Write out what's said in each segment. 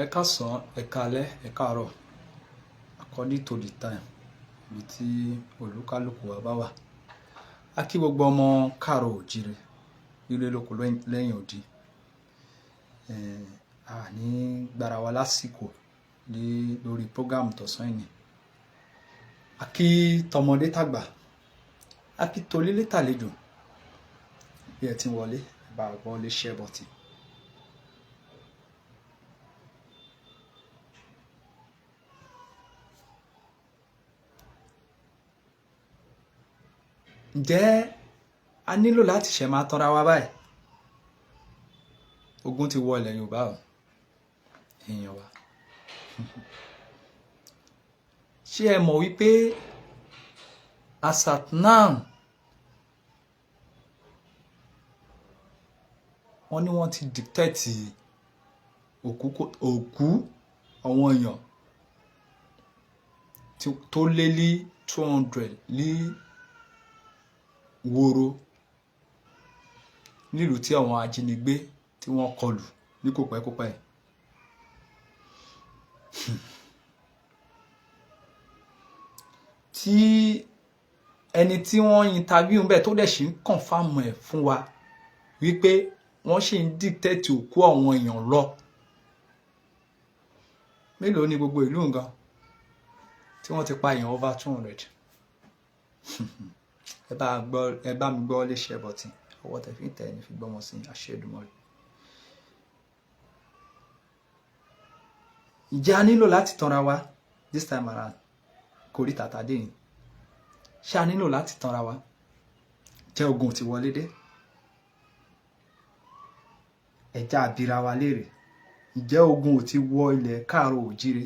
Ẹ káàsán, ẹ káalẹ́, ẹ káàárọ̀, according to the time ibi tí olúkálùkù wa bá wà. A kí gbogbo ọmọ káàárọ̀ òjíire nílé lóko lẹ́yìn odi. A ní gbára wa lásìkò lórí program tọ̀sán ìní. A kí tọmọdé tàgbà, a kí tolílé tàlejò. Bí ẹ ti ń wọlé, bá a gbọ́ lé share button. Ǹjẹ́ a nílò láti ṣe máa tọ́ra wa báyìí? Ogun ti wọ ilẹ̀ Yorùbá o, èèyàn wa. Ṣé ẹ mọ̀ wípé as at now wọ́n ní wọ́n ti dictate òkú àwọn èèyàn tó lé ní 200 ní Woro nílùú tí àwọn ajínigbé tí wọ́n kọlù ní kòpẹ́kòpẹ́. Tí ẹni tí wọ́n interview ń bẹ̀ tó dẹ̀ ṣì ń confirm ẹ̀ fún wa wípé wọ́n ṣì ń dictate òkú àwọn èèyàn lọ. Mélòó ni gbogbo ìlú nǹkan tí wọ́n ti pa èèyàn over 200? Ẹ bá mi gbọ́ lé share button. Ọwọ́ tẹ fi ń tẹ̀ ní fi gbọ́mọ sí àṣẹ Èdùmàrè. Ǹjẹ́ a nílò láti tanra wa this time around? Kórí tàtà dé yìí. Ṣé a nílò láti tanra wa? Jẹ́ ogun ti wọlé dé. Ẹja àbíra wa léèrè. Ǹjẹ́ ogun ò ti wọ ilẹ̀ káàárọ̀ òjíire?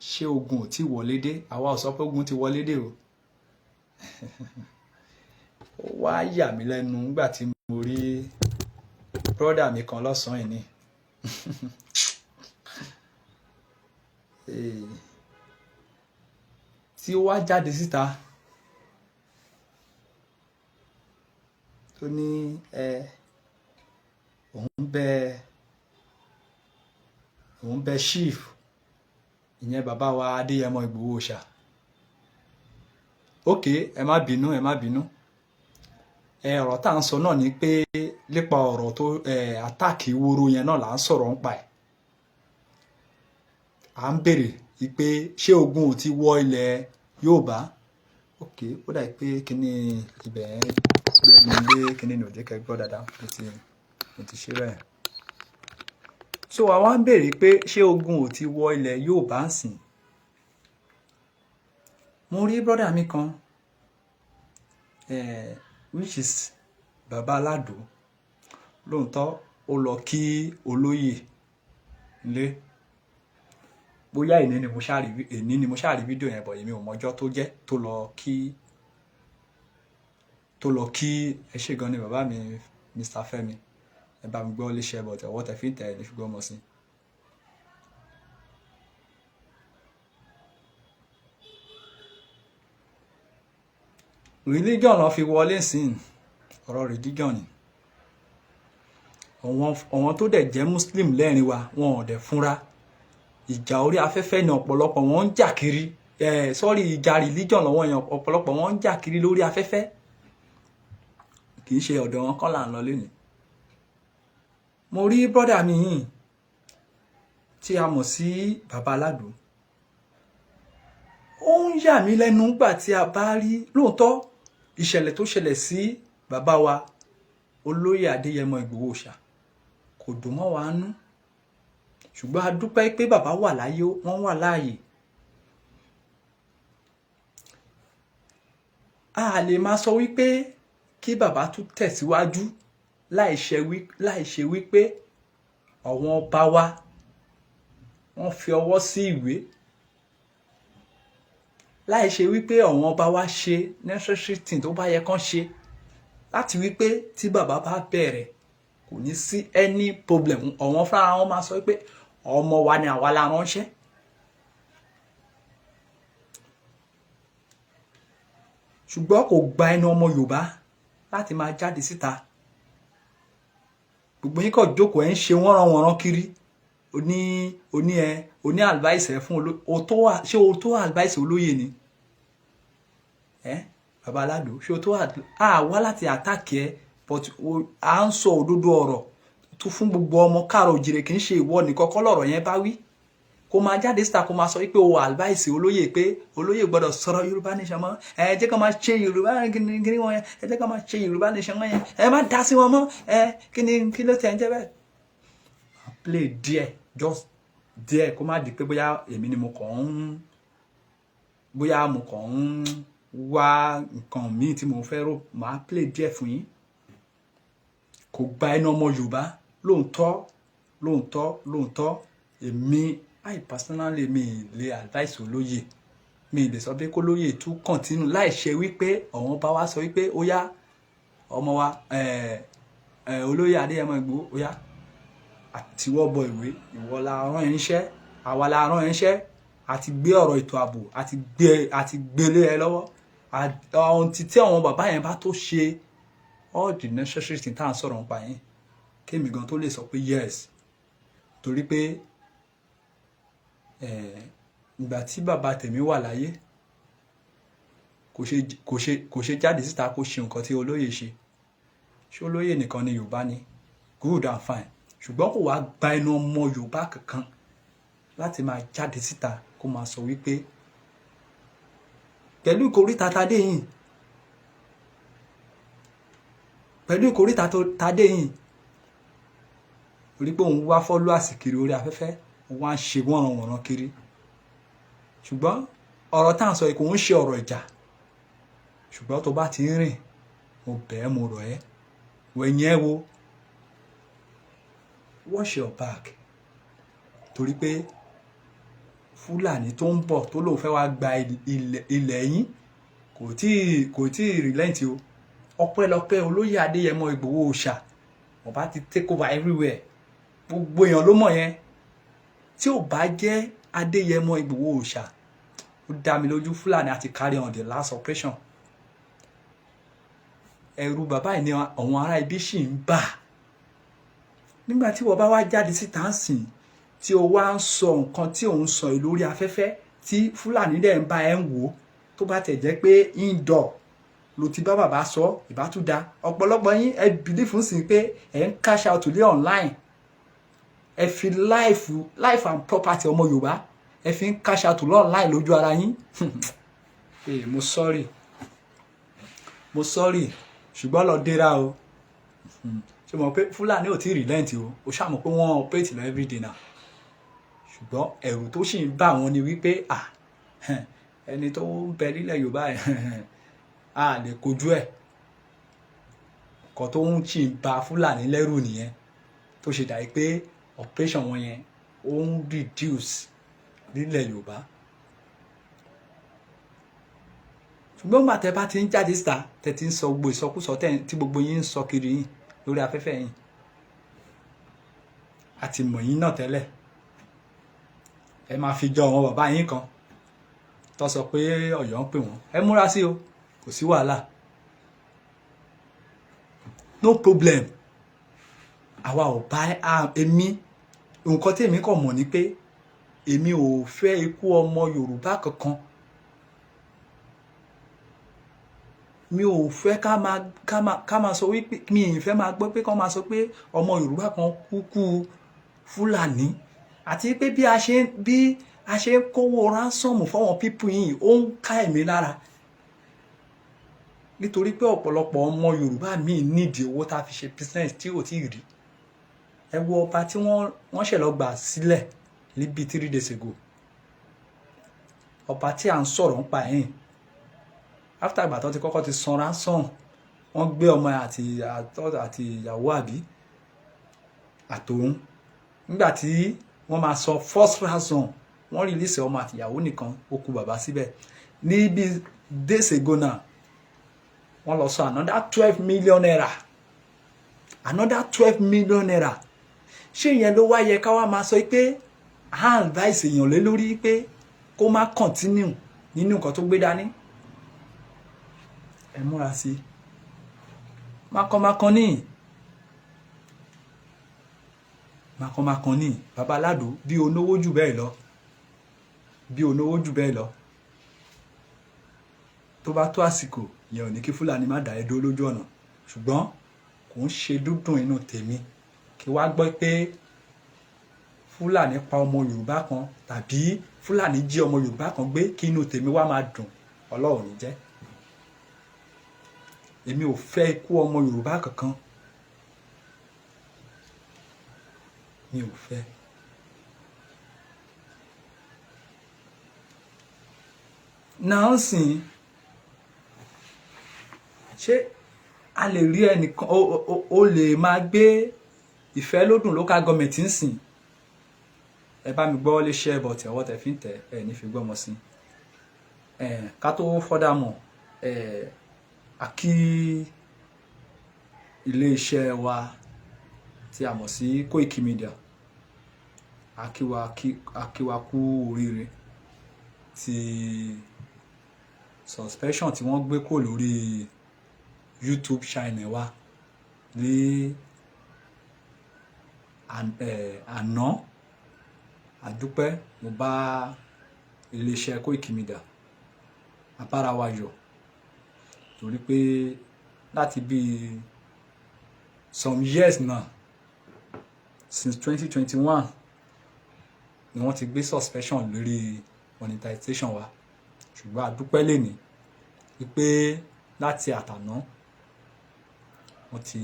Ṣé ogun ò ti wọlé dé? Àwa ò sọ pé ogun ti wọlé dé o. Ó wá yà mí lẹ́nu nígbà tí mo rí brọ́dà mi kan lọ́sàn-án ìní. Tí ó wá jáde síta tó ní òun bẹ chief ìyẹn bàbá wa Adéyẹmọ Ìgbòho Òòṣà. Okay, ẹ má bínú. Ọ̀rọ̀ tá à ń sọ náà ni pé nípa ọ̀rọ̀ tó àtàkì Woro yẹn náà là ń sọ̀rọ̀ nípa ẹ̀. À ń béèrè wípé ṣé ogun ò ti wọ ilẹ̀ Yorùbá? Okay, ó dà pé kíní ibẹ̀ gbẹ́nu lé kíní ní òjé kẹgbọ́ dáadáa mo ti ṣe bẹ́ẹ̀. So àwa ń béèrè pé ṣé ogun ò ti wọ ilẹ̀ Yorùbá ń sìn? Mo rí brọ́dà mi kan which is Baba Aládò. Lóòótọ́ ó lọ kí olóyè lé. Bóyá èní ni mo ṣáàrí fídíò yẹn bọ̀ èmi ò mọjọ́ tó jẹ́ tó lọ kí ẹ ṣé gan ni bàbá mi Mr. Fẹ́mi. Ẹ bá mi gbọ́ lé share button. Ọwọ́ tẹ fi ń tẹ̀ ní fi gbọ́ ọmọ sí. Religion ló fi wọlé sìn, ọ̀rọ̀ religion ni. Àwọn tó dẹ̀ jẹ́ Muslim lẹ́rìn wa wọn ò dẹ̀ fúnra. Ìjà orí afẹ́fẹ́ ni ọ̀pọ̀lọpọ̀ wọn ń jà kiri. Ìjà religion lọ́wọ́ yẹn ọ̀pọ̀lọpọ̀ wọn ń jà kiri lórí afẹ́fẹ́. Kì í ṣe ọ̀dọ̀ wọn kọ́ là ń lọ lénìí. Mo rí brọ́dà mi yìí tí a mọ̀ sí Baba Aládò. Ó ń yà mí lẹ́nu nígbà tí a bá rí lóòótọ́ ìṣẹ̀lẹ̀ tó ṣẹlẹ̀ sí bàbá wa olóyè Adéyẹmọ Ìgbòho Òòṣà kò dùn mọ́ wa nú. Ṣùgbọ́n a dúpẹ́ pé bàbá wà láyé, wọ́n wà láàyè. A lè máa sọ wípé kí bàbá tún tẹ̀síwájú láì ṣe wípé àwọn ọba wa wọ́n fi ọwọ́ sí ìwé. Láì ṣe wípé àwọn ọba wa ṣe necessary thing tó bá yẹ kán ṣe láti wípé tí bàbá bá bẹ̀rẹ̀ kò ní sí any problem. Àwọn fúnra wọn máa sọ wípé ọmọ wa ni àwa la ránṣẹ́. Ṣùgbọ́n kò gba ẹnu ọmọ Yorùbá láti máa jáde síta gbogbo yín kò jókòó ẹ̀ ń ṣe wọ́nranwọ̀nran kiri oní advice ẹ̀ fún ṣé o tó advice olóyè ni bàbá aládò ṣé o tó wá láti attack ẹ but à ń sọ òdodo ọ̀rọ̀ tó fún gbogbo ọmọ káàrọ̀ òjìrè kì í ṣe ìwọ nìkan kọ́ lọ̀rọ̀ yẹn bá wí kó máa jáde síta kó máa sọ wípé o advice olóyè pé olóyè gbọ́dọ̀ sọ̀rọ̀ Yorùbá nation mọ́ ẹ jẹ́ ká máa ṣe Yorùbá gírí wọn yẹn ẹ jẹ́ ká máa ṣe Yorùbá nation wọn yẹn ẹ má dá sí wọn mọ́ kí ló tẹ̀ ń jẹ́ bẹ́ẹ̀. play díẹ̀ just díẹ̀ kó má di pé bóyá èmi ni mo kàn ń wá nǹkan míì tí mo fẹ́ rò máa play díẹ̀ fún yín kò gba ẹnu ọmọ Yorùbá lóòótọ́ èmi I personally mi lè advice olóyè mi lè sọ pé kó lóyè tún continue láì ṣe wípé ọ̀wọ́n bá wá sọ wípé ó yá ọmọ wa olóyè Adéyẹmọ Ìgbòho ó yá àtiwọ́ bọ ìwé ìwọ la rán ẹ níṣẹ́ àwa la rán ẹ níṣẹ́ àti gbé ọ̀rọ̀ ètò ààbò àti gbélé ẹ lọ́wọ́ ohun tí àwọn bàbá yẹn bá tó ṣe all the necessary things tá à ń sọ̀rọ̀ nípa yẹn kémi gan tó lè sọ pé yes torí pé ìgbà tí bàbá tèmi wà láyé kò ṣe jáde síta kó ṣe nǹkan tí olóyè ṣe olóyè nìkan ni Yorùbá ni good and fine ṣùgbọ́n kò wá gba ẹnu ọmọ Yorùbá kankan láti máa jáde síta kó máa sọ wípé pẹ̀lú ìkórìtà tadé yìí orí pé òun wá followers kiri orí afẹ́fẹ́ òun wá ń ṣe wọ́nranwọ̀nran kiri ṣùgbọ́n ọ̀rọ̀ tá à ń sọ kò ń ṣe ọ̀rọ̀ ìjà ṣùgbọ́n tó bá ti ń rìn mo bẹ̀ ẹ́ mo rọ̀ ẹ́ wẹ̀yìn ẹ́ wo watch your back torí pé Fúlàní tó ń bọ̀ tó lóun fẹ́ wá gba ilẹ̀ yín kò tí ì relent o ọpẹ́lọpẹ́ olóyè Adéyẹmọ Ìgbòho Òòṣà wọ́n bá ti take over everywhere gbogbo èèyàn ló mọ̀ yẹn tí ò bá jẹ́ Adéyẹmọ Ìgbòho Òòṣà ó dá mi lójú Fúlàní àti carry on the last operation ẹ̀rù bàbá yìí ni àwọn ará ibi ṣì ń bà nígbà tí wọ́n bá wá jáde síta ń sìn tí o wá ń sọ nǹkan tí òun sọ lórí afẹ́fẹ́ tí Fúlàní dẹ̀ ń bá ẹ ń wò tó bá tẹ̀ jẹ́ pé indoor ló ti bá bàbá sọ ìbátúdá ọ̀pọ̀lọpọ̀ yín ẹ believe fún sí pé ẹ ń cash out lé online ẹ fi life and property ọmọ Yorùbá ẹ fi ń cash out lé online lójú ara yín mo sorry ṣùgbọ́n lọ dẹ́ra o ṣe mọ̀ pé Fúlàní ò tí relent o ṣàmọ̀ pé wọ́n operate lọ everyday náà ṣùgbọ́n ẹ̀rù tó sì ń bà wọ́n ni wípé ẹni tó ń bẹ nílẹ̀ Yorùbá a lè kojú ẹ̀ nǹkan tó ń sì ń ba Fúlàní lẹ́rù nìyẹn tó ṣe dàí pé operation wọn yẹn ó ń reduce nílẹ̀ Yorùbá ṣùgbọ́n gbà tẹ́ bá ti ń jáde síta tẹ́ ti ń sọ gbogbo ìsọkúsọ tí gbogbo yín ń sọ kiri yín lórí afẹ́fẹ́ yín àti mọ̀ yín náà tẹ́lẹ̀ ẹ máa fi jọ àwọn bàbá yín kan tó sọ pé Ọ̀yọ́ ń pè wọ́n ẹ múra sí o kò sí wàhálà no problem àwa ò bá èmi nǹkan tí èmi kàn mọ̀ ni pé èmi ò fẹ́ ikú ọmọ Yorùbá kankan mi ò fẹ́ ká máa sọ wípé mi ì fẹ́ máa gbọ́ pé kán máa sọ pé ọmọ Yorùbá kan kúkú Fúlàní àti pé bí a ṣe ń kówó ransom fáwọn pípù yìí ó ń ká ẹ̀mí lára nítorí pé ọ̀pọ̀lọpọ̀ ọmọ Yorùbá míì nídìí owó tá a fi ṣe business tí ò tí ì rí ẹ wo ọba tí wọ́n ṣẹ̀ lọ gbà sílẹ̀ níbi 3 days ago ọba tí à ń sọ̀rọ̀ ń pa ẹ̀yìn after ìgbà tó ti kọ́kọ́ ti san ransom wọ́n gbé ọmọ àti ìyàwó àbí àtòun nígbà tí wọ́n máa sọ first ransom wọ́n release ọmọ àti ìyàwó nìkan ó kù bàbá síbẹ̀ níbi days ago náà wọ́n lọ sọ another 12 million naira ṣé ìyẹn ló wá yẹ ká wá máa sọ pé à ń advice èèyàn lé lórí pé kó má continue nínú nǹkan tó gbé dání ẹ múra sí mákànmákàn ní makànmakàn ní bàbá aládò bí onówó jù bẹ́ẹ̀ lọ, bí onówó jù bẹ́ẹ̀ lọ. Tó bá tó àsìkò yẹn ò ní kí Fúlàní má dá ẹ dúró lójú ọ̀nà, ṣùgbọ́n kò ń ṣe dúdùn inú tèmi kí wá gbọ́ pé Fúlàní pa ọmọ Yorùbá kan tàbí Fúlàní jí ọmọ Yorùbá kan gbé kí inú tèmi wá máa dùn. Ọlọ́run ní jẹ́. Èmi ò fẹ́ ikú ọmọ Yorùbá kankan, mi ò fẹ́. Náà sìn, ṣé a lè rí ẹnìkan ó lè máa gbé Ìfẹ́lódùn local government ń sìn? Ẹ bá mi gbọ́ lé share button ọwọ́ tẹ fi ń tẹ̀ ẹ ní fi gbọ́mọ sí. Ká tó fọ́dà mọ̀, àkí ilé iṣẹ́ wa tí a mọ̀ sí Koiki Media, àkíwa kú oríire ti suspension tí wọ́n gbé kò lórí YouTube channel wa ní àná. Àdúpẹ́, mo bá iléeṣẹ́ Koiki Media abára wa yọ̀, torí pé láti bí some years now, since 2021 ni wọ́n ti gbé suspension lórí monetization wa, ṣùgbọ́n àdúpẹ́ lẹ́ni wípé láti àtàná wọ́n ti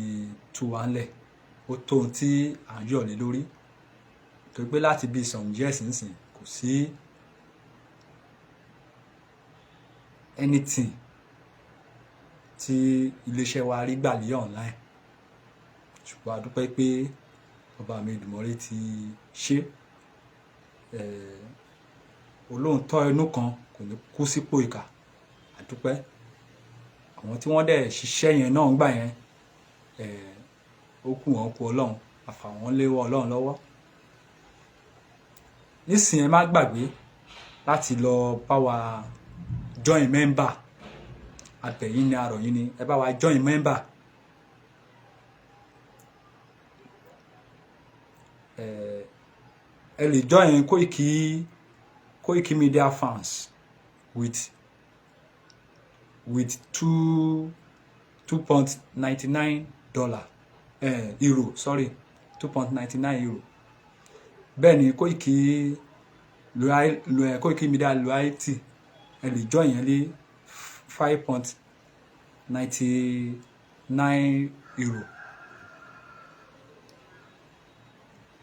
tú wa ńlẹ̀. Ó tó ohun tí à ń yọ̀ lé lórí, torí pé láti bí some years nísìn kò sí anything tí iléeṣẹ́ wa rí gbà lé online, ṣùgbọ́n àdúpẹ́ pé ọba mi Èdùmàrè ti ṣe. Olóòótọ́ inú kan kò ní kú sípò ìkà. Àdúpẹ́ àwọn tí wọ́n dẹ̀ ṣiṣẹ́ yẹn náà ń gbà yẹn, ó kù wọ́n kú Ọlọ́run, àfàwọn léwọ́ Ọlọ́run lọ́wọ́. Nísìnyí ẹ má gbàgbé láti lọ bá wa join member. Àbẹ̀yìn ni arọ̀ yín ni, ẹ bá wa join member. Ẹ lè join Koiki Media fans with $2.99 euro, sorry, €2.99. Bẹ́ẹ̀ ni Koiki Media loyalty ẹ lè join yẹn lé €5.99.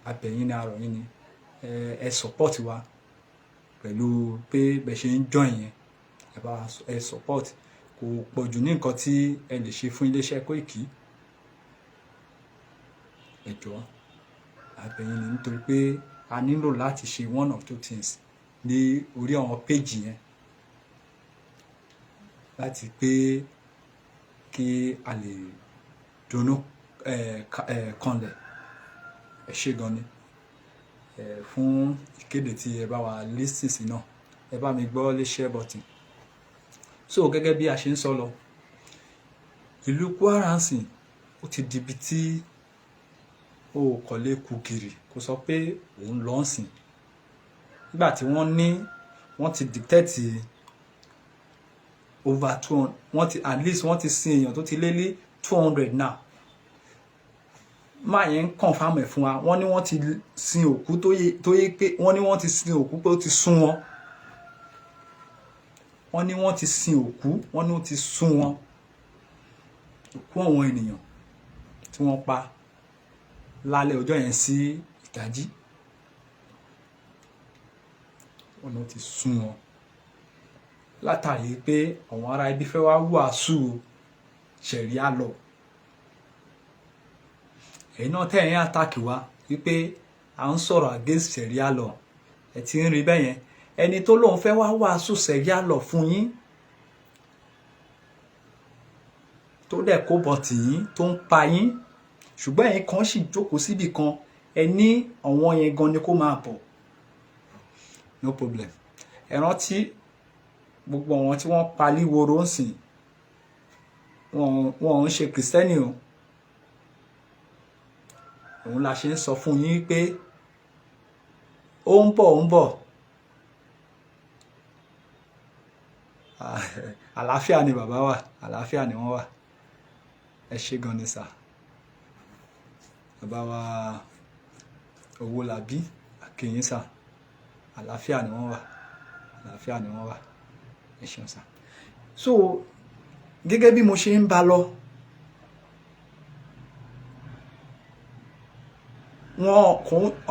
Àbẹ̀yìn ni arọ̀ yín ni, ẹ support wa pẹ̀lú pé bẹ̀ ṣe ń join yẹn, ẹ support. Kò pọ̀jù ní nǹkan tí ẹ lè ṣe fún iléeṣẹ́ Koiki. Ẹ jọ̀ọ́, àbẹ̀yìn ni, nítorí pé a nílò láti ṣe one of two things ní orí àwọn page yẹn, láti pé kí a lè dùnnú kanlẹ̀. Ẹ ṣé gan ni fún ìkéde tí ẹ bá wa listen sí náà. Ẹ bá mi gbọ́ lé share button. So gẹ́gẹ́ bí a ṣe ń sọ lọ, ìlú Kwara ńsìn ó ti di ibi tí ó kọ̀lé kù gìrì kó sọ pé òun lọ ń sìn. Nígbà tí wọ́n ti dictate over 200, at least wọ́n ti sin èèyàn tó ti lé lé 200 now. Máa yẹn confirm ẹ̀ fún wa, wọ́n ní wọ́n ti sin òkú tó yé pé wọ́n ní wọ́n ti sin òkú pé ó ti sún wọn. Wọ́n ní wọ́n ti sin òkú, wọ́n ní ó ti sún wọn. Òkú àwọn ènìyàn tí wọ́n pa lálẹ́ ọjọ́ yẹn sí ìdájí, wọ́n ní ó ti sún wọn. Látàrí pé àwọn ará ibi fẹ́ wá wàásù ṣẹ̀ríà lọ. Ẹ̀yin náà tẹ̀yìn àtàkì wa wípé à ń sọ̀rọ̀ against ṣẹ̀ríà lọ. Ẹ ti ń rí bẹ́ẹ̀ yẹn. Ẹni tó lóun fẹ́ wá wàásù ṣẹ̀ríà lọ fún yín, tó dẹ̀ kó bọ̀ tì yín, tó ń pa yín, ṣùgbọ́n ẹ̀yin kan sì jókòó síbì kan, ẹ ní àwọn yẹn gan ni kó máa bọ̀. No problem. Ẹ rántí gbogbo àwọn tí wọ́n pa líworo ń sìn, wọn ń ṣe kìrìsìtẹ́nì o. òun la ṣe ń sọ fún yín pé ó ń bọ̀ àlàáfíà ni bàbá wà, àlàáfíà ni wọ́n wà. Ẹ ṣé gan ni sà. Bàbá wa Owólabí akíyín sà, àlàáfíà ni wọ́n wà, àlàáfíà ni wọ́n wà. Ẹ ṣeun sà. So gẹ́gẹ́ bí mo ṣe ń bá lọ,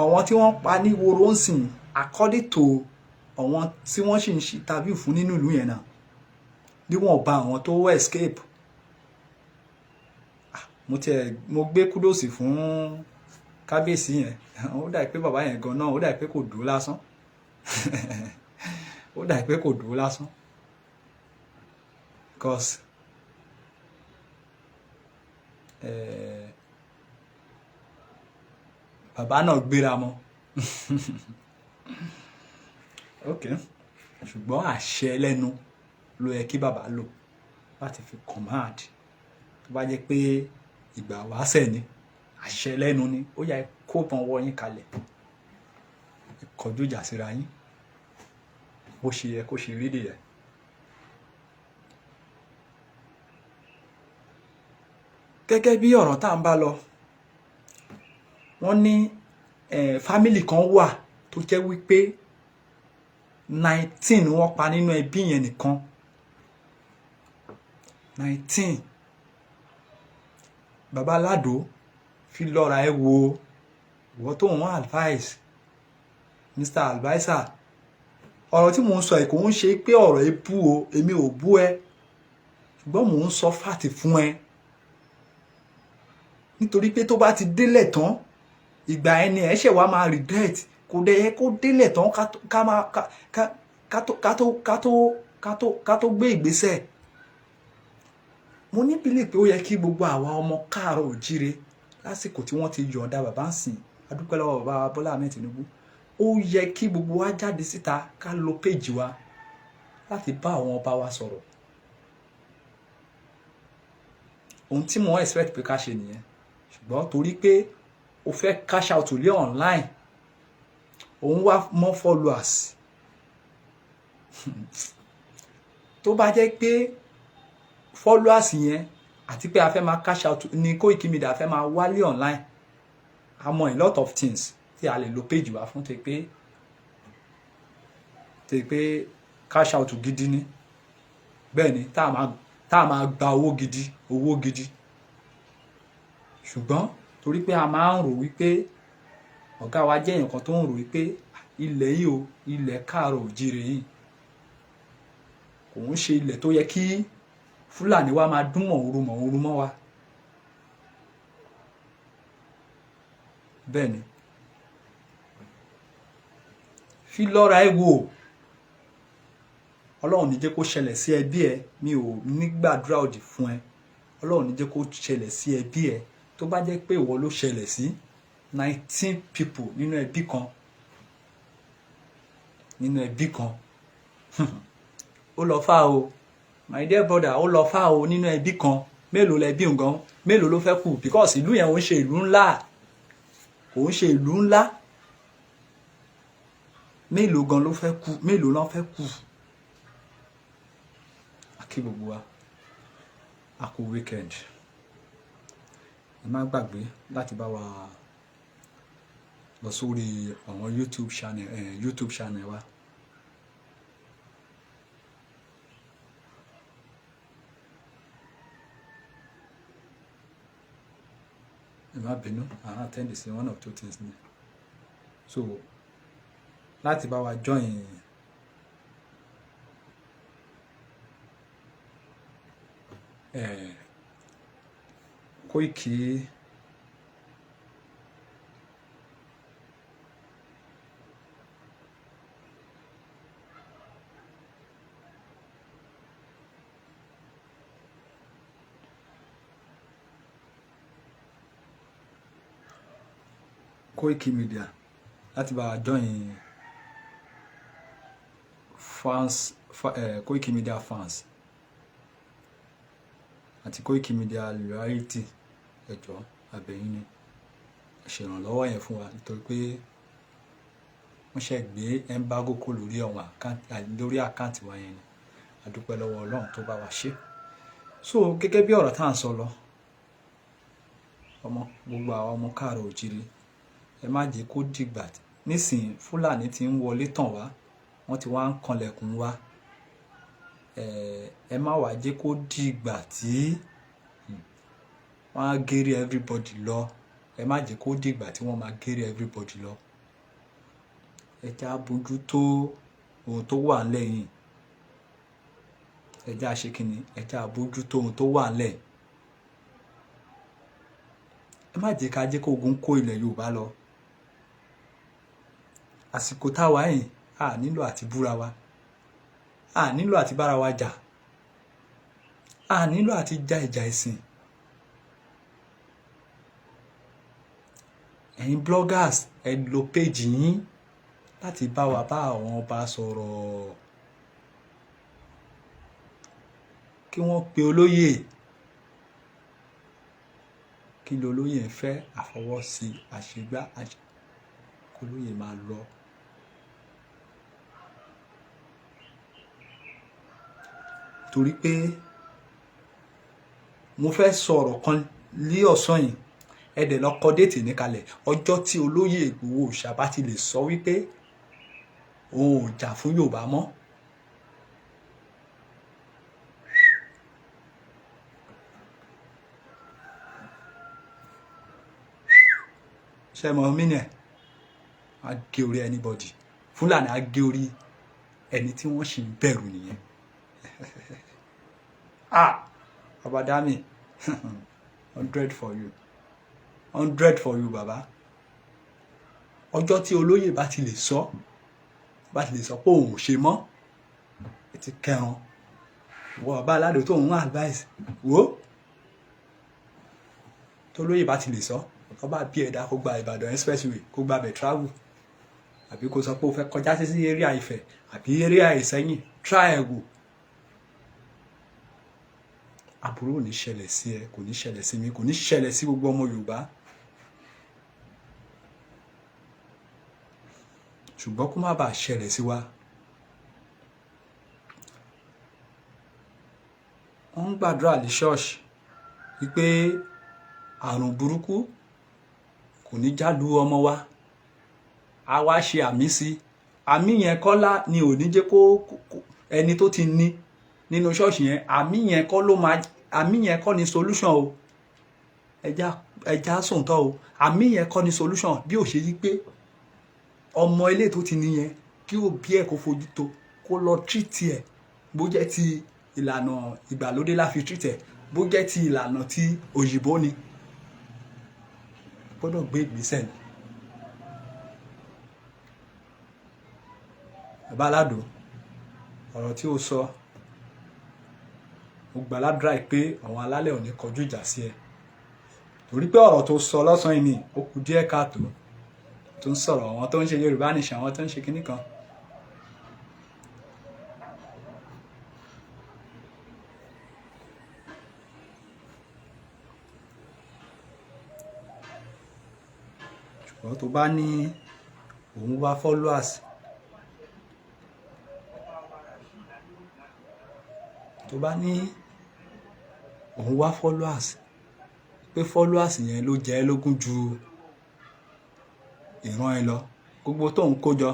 àwọn tí wọ́n pa ní woro ń sìn according to àwọn tí wọ́n sì ń ṣe interview fún nínú ìlú yẹn náà, bí wọ́n bá àwọn tó escape. Mo gbé kúdòsì fún kábíyèsí yẹn. Ó dà pé bàbá yẹn gan náà, ó dà pé kò dúró lásán. Ó dà pé kò dúró lásán. Because bàbá náà gbéra mọ́. Ok, ṣùgbọ́n àṣẹ lẹ́nu ló yẹ kí bàbá lò láti fi command. Tó bá jẹ́ pé ìgbà wáṣẹ̀ ni, àṣẹ lẹ́nu ni, ó yá kó bọn wọ́ yín kalẹ̀, kọjú ìjà síra yín bó ṣe yẹ kó ṣe rí nìyẹn. Gẹ́gẹ́ bí ọ̀rọ̀ tá à ń bá lọ, wọ́n ní fámìlì kan wà tó jẹ́ wípé 19 wọ́n pa nínú ẹbí yẹn nìkan. 19. Bàbá Aládò fi lọ́ra ẹ wo ìwọ tó ń advice Mr. Adviser. Ọ̀rọ̀ tí mò ń sọ kò ń ṣe pé ọ̀rọ̀ ebú o, èmi ò bú ẹ, ṣùgbọ́n mò ń sọ fàtì fún ẹ. Nítorí pé tó bá ti délẹ̀ tán, ìgbà ẹni ẹ̀ ṣẹ̀ wá máa regret. Kò dẹ̀ yẹ kó délẹ̀ tán ká tó gbé ìgbésẹ̀. Mo ní bílẹ̀ pé ó yẹ kí gbogbo àwa ọmọ káàárọ̀ òjíire lásìkò tí wọ́n ti yọ̀ǹda bàbá ń sìn, a dúpẹ́ lọ́wọ́ bàbá Bọ́lá Ahmed Tinubu, ó yẹ kí gbogbo wa jáde síta ká lo péjì wa láti bá àwọn ọba wa sọ̀rọ̀. Ohun tí mo expect pé ká ṣe nìyẹn. Ṣùgbọ́n torí pé o fẹ́ cash out lé online, òun wá more followers. Tó bá jẹ́ pé followers yẹn àti pé a fẹ́ máa cash out ní Koiki Media fẹ́ máa wálé online, a mọ a lot of things tí a lè lo page wa fún, tẹ́ pé cash out gidi ni. Bẹ́ẹ̀ ni tá a máa gba owó gidi. Ṣùgbọ́n torí pé a máa ń rò wípé ọ̀gá wa jẹ́ èèyàn kan tó ń rò wípé ilẹ̀ yìí o, ilẹ̀ káàárọ̀ òjíire yìí kò ń ṣe ilẹ̀ tó yẹ kí Fúlàní wa máa dún mọ̀húrú mọ́ wa. Bẹ́ẹ̀ ni, fi lọ́ra ẹ wò. Ọlọ́run ní jẹ́ kó ṣẹlẹ̀ sí ẹbí ẹ, mi ò ní gbàdúrà òdì fún ẹ. Ọlọ́run ní jẹ́ kó ṣẹlẹ̀ sí ẹbí ẹ. Tó bá jẹ́ pé ìwọ ló ṣẹlẹ̀ sí 19 people nínú ẹbí kan, ó lọ fà o, my dear brother, ó lọ fà o nínú ẹbí kan. Mélòó lẹbí nǹkan, mélòó ló fẹ́ kù? Because ìlú yẹn ò ń ṣe ìlú ńlá, mélòó gan ló fẹ́ kù, mélòó ló fẹ́ kù? Kí gbogbo wa a kú weekend. Ẹ má gbàgbé láti bá wa lọ sórí àwọn YouTube channel wa. Ẹ má bínú, I attend sí one of two things ni. So láti bá wa join Koiki Media, láti bá wa join fans, Koiki Media fans àti Koiki Media loyalty, ẹjọ́ abẹ́yìn ni. ṣèrànlọ́wọ́ yẹn fún wa nítorí pé wọ́n ṣe gbé embargo kó lórí àkáǹtì wa yẹn ni. A dúpẹ́ lọ́wọ́ Ọlọ́run tó bá wa ṣe. So gẹ́gẹ́ bí ọ̀rọ̀ tá à ń sọ lọ, gbogbo àwọn ọmọ káàrọ̀ òjìrì, ẹ má jẹ́ kó dìgbà nísìnyí Fúlàní ti ń wọlé tàn wá, wọ́n ti wá ń kanlẹ̀kùn wa. Ẹ má wá jẹ́ kó dìgbà tí wọ́n á géré everybody lọ. Ẹ má jẹ́ kó dìgbà tí wọ́n máa géré everybody lọ. Ẹ jẹ́ á bójútó ohun tó wà ńlẹ̀ yìí. Ẹ jẹ́ á ṣe kíni? Ẹ jẹ́ á bójútó ohun tó wà ńlẹ̀. Ẹ má jẹ́ ká jẹ́ kó ogun kó ilẹ̀ Yorùbá lọ. Àsìkò táwa yìí, a nílò àti búra wa. A nílò àti bára wa jà. A nílò àti ja ìjà ẹ̀sìn. Ẹ̀yin bloggers, ẹ lo page yín láti bá àwọn ọba sọ̀rọ̀. Kí wọ́n pe olóyè. Kí lolóyè ń fẹ́? Àfọwọ́sí, àṣegbá, kólóyè máa lọ. Torí pé mo fẹ́ sọ̀rọ̀ kan ní ọ̀sán yìí, ẹ dẹ̀ lọ kọ déètì ní kalẹ̀. Ọjọ́ tí olóyè Ìgbòho Òòṣà bá ti lè sọ wípé òun ò jà fún Yorùbá mọ́. Ṣé mọ̀ mí nẹ̀? A gé orí anybody. Fúlàní á gé orí ẹni tí wọ́n sì ń bẹ̀rù nìyẹn. Baba Dami, 100 for you. 100 for you, baba. Ọjọ́ tí olóyè bá ti lè sọ pé òun ò ṣe mọ́, ẹ ti kẹran. Ìwọ bàbá aládò tó ń advice wo, tó lóyè bá ti lè sọ, ọba bí ẹ̀dá kó gba Ìbàdàn expressway, kó gba bẹ̀ travel, àbí kó sọ pé ó fẹ́ kọjá sí area Ifẹ̀ àbí area Ìsẹ́yìn, try ẹ̀ wò. Àbúrò ò ní ṣẹlẹ̀ sí ẹ, kò ní ṣẹlẹ̀ sí mi, kò ní ṣẹlẹ̀ sí gbogbo ọmọ Yorùbá. Ṣùgbọ́n kó má bàa ṣẹlẹ̀ sí wa. Wọ́n ń gbàdúrà ní ṣọ́ọ̀ṣì wípé àrùn burúkú kò ní jálù ọmọ wa. A wá ṣe àmì sí. Àmì yẹn kọ́lá ni ò ní jẹ́ kó ẹni tó ti ní nínú ṣọ́ọ̀ṣì yẹn, àmì yẹn kọ́ ni solution o. Ẹja sòǹtọ́ o. Àmì yẹn kọ́ ni solution, bí ò ṣe yí pé ọmọ ilé tó ti níyẹn kí ó bí ẹ kó fojú tó, kó lọ treat ẹ, bó jẹ́ ti ìlànà ìgbàlódé la fi treat ẹ, bó jẹ́ ti ìlànà ti òyìnbó ni. Gbọ́dọ̀ gbé ìgbésẹ̀ ni. Bàbá Aládò, ọ̀rọ̀ tí ó sọ, mo gbà ládùúrà pé àwọn alálẹ̀ ò ní kọjú ìjà sí ẹ. Torí pé ọ̀rọ̀ tó sọ lọ́sàn-án yìí ni ó kù díẹ̀ káàtó. Tó ń sọ̀rọ̀ àwọn tó ń ṣe Yorùbá nation, àwọn tó ń ṣe kinní kan. Ṣùgbọ́n tó bá ní òun wá followers, pé followers yẹn ló jẹ́ lógún ju ìran ẹ lọ, gbogbo tó ń kójọ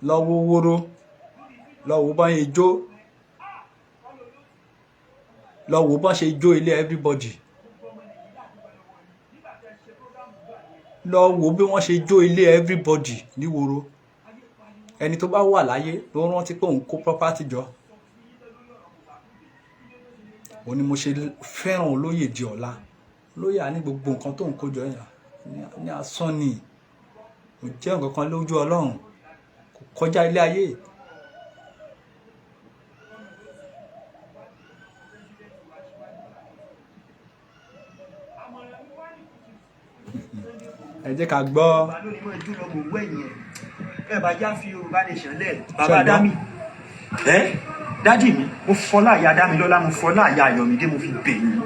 lọ́wọ́ wóró, lọ́wọ́ bá yẹn jó, lọ́wọ́ bá ṣe jó ilé everybody, lọ́wọ́ bí wọ́n ṣe jó ilé everybody níwòrò. Ẹni tó bá wà láyé ló rántí pé òun kó property jọ. Òun ni mo ṣe fẹ́ràn olóyè di ọ̀la. Olóyè á ní gbogbo nǹkan tó ń kójọ yẹn ní asán ni, kò jẹ́ nǹkan kan lójú Ọlọ́run, kò kọjá ilé ayé. Ẹ jẹ́ ká gbọ́. Ẹ bá já fi Yorùbá nation lẹ̀, bàbá Dami, dádì mi, mo fọlá àyà Dámilọ́lá, mo fọlá àyà Ayọ̀mídé, mo fi bẹ̀ yín.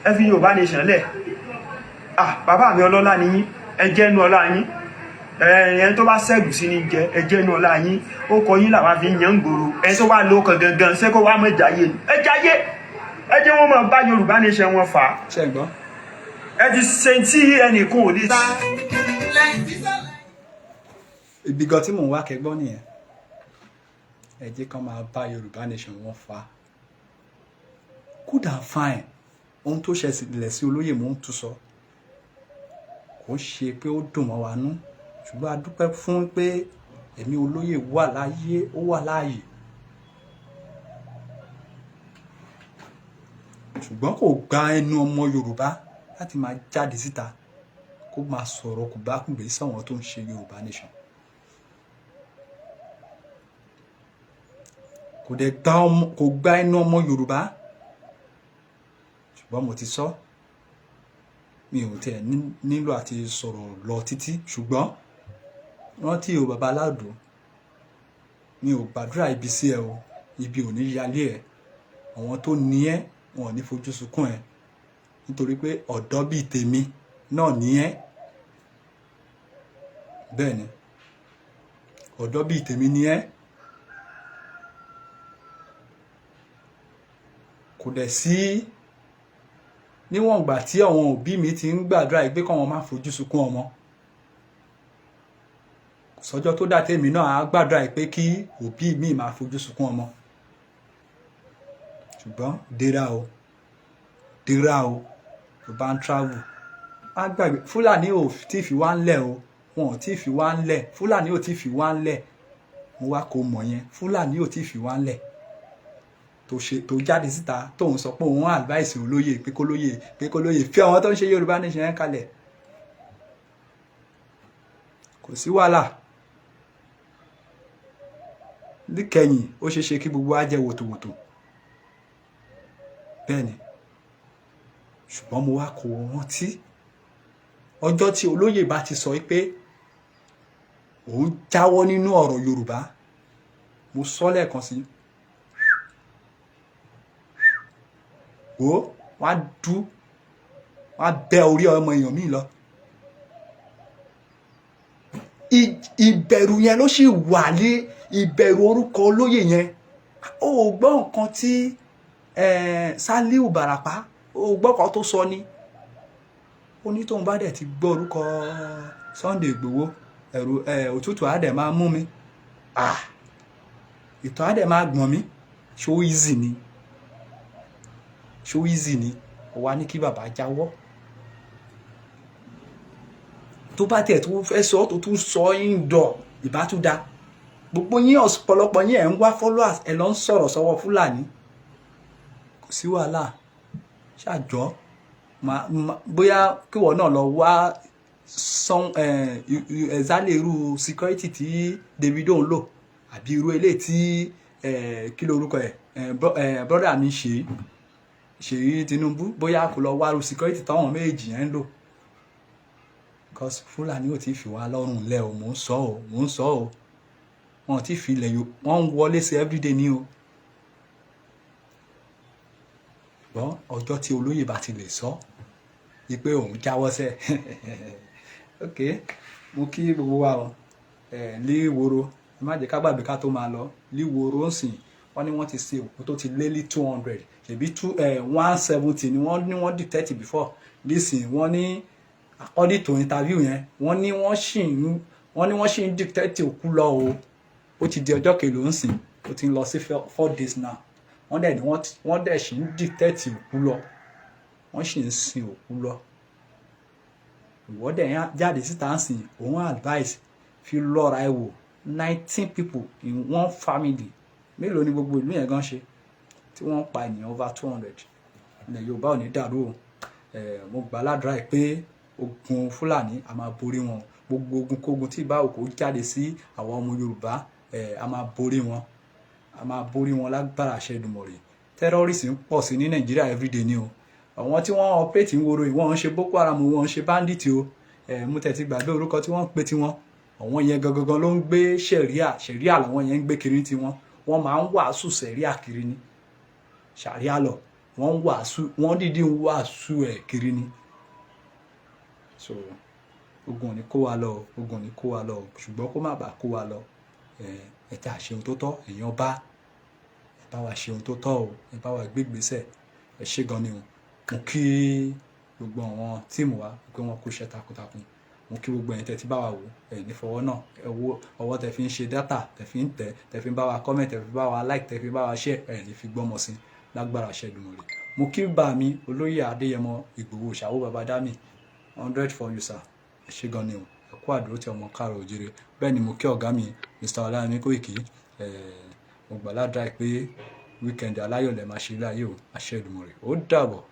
Ẹ fi Yorùbá nation lẹ̀. bàbá mi ọlọ́lá ni yín, ẹ jẹ́ inú ọlá yín, ẹni tó bá ṣẹ́gun sí ní jẹ, ẹ jẹ́ inú ọlá yín, ó kọ yín làwọn fi ń yan gbòòrò, ẹni tó wá lóko gangan ṣé kó wá mọ̀ jáyé ni, ẹ jáyé, ẹ jẹ́ wọn máa bá Yorùbá nation wọn fà á. ṣẹ́gbọ́n. ẹ ti ṣe tí ẹnìkan ò lè ṣe. ibi gan tí mò ń wá kẹgbọ́n nìyẹn, ẹ jẹ́ kán máa bá Yorùbá nation wọn fà á. Good and fine, ohun tó ṣẹlẹ̀ sí olóyè mò ń tún sọ, kò ṣe pé ó dùn mọ́ wa nú, ṣùgbọ́n a dúpẹ́ fún pé ẹ̀mí olóyè wà láyé, ó wà láàyè. ṣùgbọ́n kò gba ẹnu ọmọ Yorùbá láti máa jáde síta kó máa sọ̀rọ̀ kò bá kùgbé sáwọn tó ń ṣe Yorùbá nation. kò gba ẹnu ọmọ Yorùbá, ṣùgbọ́n mo ti sọ, mi ò tẹ̀ nílò àti sọ̀rọ̀ lọ títí, ṣùgbọ́n rántí o bàbá Aládò, mi ò gbàdúrà ibi sí ẹ o, ibi ò ní yálé ẹ, àwọn tó ní ẹ wọn ò ní fojú sunkún ẹ, nítorí pé ọ̀dọ́ bíi tèmi náà ní ẹ, bẹ́ẹ̀ ni ọ̀dọ́ bíi tèmi ní ẹ, kò dẹ̀ sí níwọ̀n ìgbà tí àwọn òbí mi ti ń gbàdúrà pé káwọn má fojú sunkún ọmọ, kò sọ́jọ́ tó dá tèmi náà á gbàdúrà pé kí òbí mi máa fojú sunkún ọmọ. ṣùgbọ́n dèrà o tó bá ń travel á gbàgbé, Fúlàní ò tí fi wá ń lẹ̀ o, wọn ò tí fi wá ń lẹ̀, Fúlàní ò tí fi wá ń lẹ̀, mo wá kó mọ̀ yẹn, Fúlàní ò tí fi wá ń lẹ̀, tó jáde síta tó ń sọ pé òun advice olóyè pé kólóyè fi àwọn tó ń ṣe Yorùbá nation yẹn kalẹ̀. kò sí wàhálà, níkẹyìn ó ṣeé ṣe kí gbogbo á jẹ́ wòtòwòtò, bẹ́ẹ̀ ni, ṣùgbọ́n mo wá kó rántí ọjọ́ tí olóyè bá ti sọ pé òun jáwọ́ nínú ọ̀rọ̀ Yorùbá, mo sọ lẹ́ẹ̀kan sí, wọ́n á bẹ́ orí ọmọ èèyàn míì lọ. ìbẹ̀rù yẹn ló sì wà ní ìbẹ̀rù orúkọ olóyè yẹn. ó gbọ́ nǹkan tí Sàlíù Bàràpá, ó gbọ́ kan tó sọ ni, ó ní tóun bá dẹ̀ ti gbọ́ orúkọ Sunday Igboho, ẹ̀rù òtútù á dẹ̀ máa mú mi, ìtọ̀ á dẹ̀ máa gbọ̀n mí. ṣó easy ni ó wá ní kí bàbá jáwọ́. tó bá tiẹ̀ tó fẹ́ sọ tó tún sọ ìdọ̀ ìbátúdá, gbogbo yín ọ̀pọ̀lọpọ̀ yín ẹ̀ ń wá followers, ẹ̀ lọ ń sọ̀rọ̀ sọ́wọ́ Fúlàní, kò sí wàhálà, ṣàjọ́ bóyá kíwọ náà lọ wá ẹ̀zálẹ̀ irú security tí Davido ń lò, àbí irú eléyìí tí kí lorúkọ brother mi Ṣèyí Tinubu, bóyá kò lọ wá irú security táwọn méjì yẹn ń lò, because Fúlàní ò tí fi wá lọ́rùn lẹ́ o, mò ń sọ o, wọn ò tí fi ilẹ̀ yòó, wọ́n ń wọlé sí everyday ní o. ṣùgbọ́n ọjọ́ tí olóyè bá ti lè sọ wípé òun jáwọ́ sẹ́ ok, mo kí gbogbo wa o, Líwòrò, ẹ má jẹ́ ká gbàgbé ká tó máa lọ. Líwòrò ń sìn, wọ́n ní wọ́n ti ṣe òkú tó ti lé ní 200, ṣèbí 170 ni wọ́n ní wọ́n detect before, nísìn wọ́n ní according to interview yẹn, wọ́n ní wọ́n ṣì ń detect òkú lọ o. ó ti di ọjọ́ kèlò ń sìn, ó ti ń lọ sí 4 days now, wọ́n dẹ̀ ṣì ń detect òkú lọ, wọ́n ṣì ń sin òkú lọ. ìwọ́dẹ̀ jáde síta ń sìn, òun advice fi lọ́ra ẹ̀ wò 19 people in one family, mélòó ni gbogbo ìlú yẹn gan ṣe tí wọ́n pa ènìyàn over 200. ilẹ̀ Yorùbá ò ní dàrú o. mo gbà ládùúrà pé ogun Fúlàní a máa borí wọn, gbogbo ogun kógun tí ìbá òkú jáde sí àwọn ọmọ Yorùbá, a máa borí wọn lágbára àṣẹ Èdùmàrè. terrorist ń pọ̀ sí ní Nàìjíríà everyday ni o. àwọn tí wọ́n operate ń woro ìwọ̀n ń ṣe Boko Haram, wọ́n ń ṣe bandit o. mo tẹ̀ ti gbàgbé orúkọ tí wọ́n ń pè tiwọn. àwọn yẹn gangan ló ń gbé ṣẹ̀ríà làwọn yẹn ń gbé kiri tiwọn. wọ́n máa ń wàásù ṣẹ̀ríà kiri ni, ṣàríà lọ, wọ́n dìídì ń wàásù ẹ̀ kiri ni. so ogun ò ní kó wa lọ, ogun ò ní kó wa lọ, ṣùgbọ́n kó má bàa kó wa lọ ẹ tá ṣe ohun tó tọ́, èèyàn bá wa ṣe ohun tó tọ́ o, ẹ bá wa gbé ìgbésẹ̀, ẹ ṣé gan ni o. Mo kí gbogbo àwọn tíìmù wa pé wọ́n kú iṣẹ́ takuntakun, mo kí gbogbo ẹ̀yin tẹ́ ti bá wa wò ẹ̀ ní fọwọ́ náà, ọwọ́ tẹ́ fi ń ṣe dátà, tẹ́ fi ń tẹ̀, tẹ́ fi ń bá wa comment, tẹ́ fi bá wa like, tẹ́ fi bá wa share, ẹ̀ ní fi gbọ́mọ sí lágbára Ṣẹ́dùmarè. Mo kí bá mi olóyè Adéyẹmọ Ìgbòho Ṣàwó Baba Dami 100 for you sir, ẹ ṣé gan ni o, ẹ kú àdúró tí ọmọ káàrọ̀ òjìrè. Bẹ́ẹ̀ ni mo kí ọ̀gá mi Mr. Ọláyẹmí Kóìkí, mo gbà ládùúrà pé weekend aláyọ̀ lẹ máa ṣe ilé ayé o, àṣẹ Èdùmàrè, ó dàbọ̀.